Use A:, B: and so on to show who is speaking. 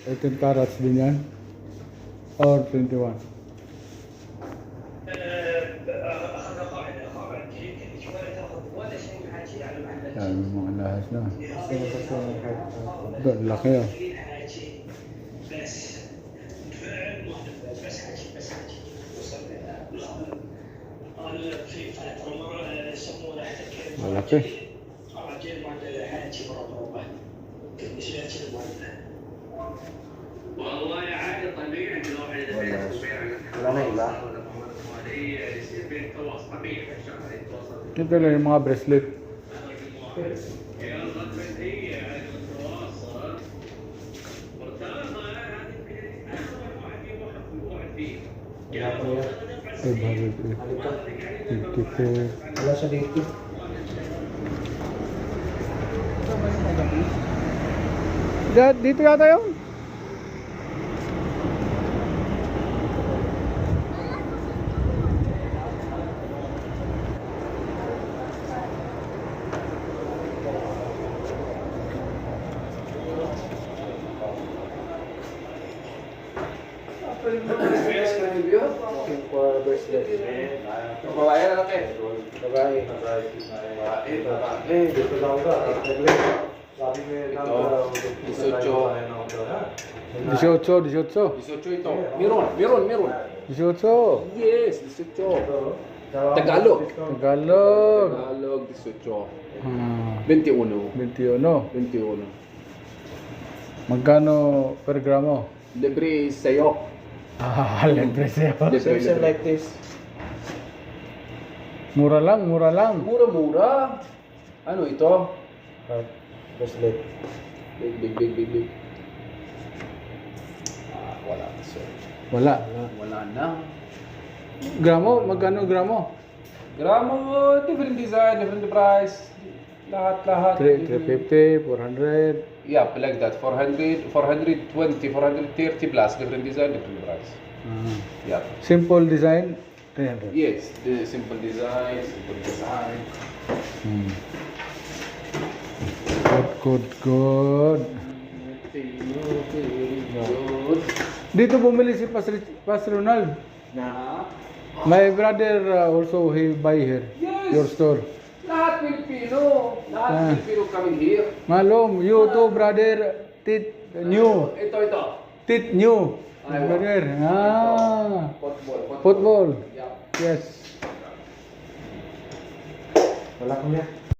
A: 18 carats din yan? Or 21? Yan, yung mga lahas na. Ito, laki ah. Malaki.
B: Wala na iba.
A: Ito lang yung mga bracelet.
B: Wala po yan.
A: 54.
B: Wala siya dito.
A: Dito yata yung?
B: For bracelet. Babae na laki. Babae. Dito lang ka. Sabi mo
C: 18 ito. Meron.
A: 18.
C: Yes, 18. Tagalog.
A: Tagalog.
C: Tagalog, 18.
A: 21.
C: 21.
A: Magkano per gramo?
C: Libre sa'yo.
A: Libre sa'yo.
B: Something like this.
A: Mura lang.
C: Mura-mura. Ano ito?
B: Bracelet.
C: Big. Wala. So,
A: Wala.
C: wala na.
A: Gramo? Magkano gramo?
C: Gramo, different design, different price. Lahat.
A: 350, 400.
C: Yeah, like that. 400, 420, 430 plus. Different design, different price. Yeah.
A: Simple design, 300.
C: Yes, the simple design.
A: Good.
C: Good.
A: Dito bumili si Pastor Ronald.
C: Na?
A: My brother also he buy here.
C: Yes.
A: Your store.
C: Lahat Pilipino. Lahat Pilipino coming here.
A: Malum, you too brother. Tit new.
C: Ito.
A: Tit new.
C: Aywa.
A: Brother.
C: Football.
A: Football.
C: Yeah.
A: Yes.
B: Wala ko yan.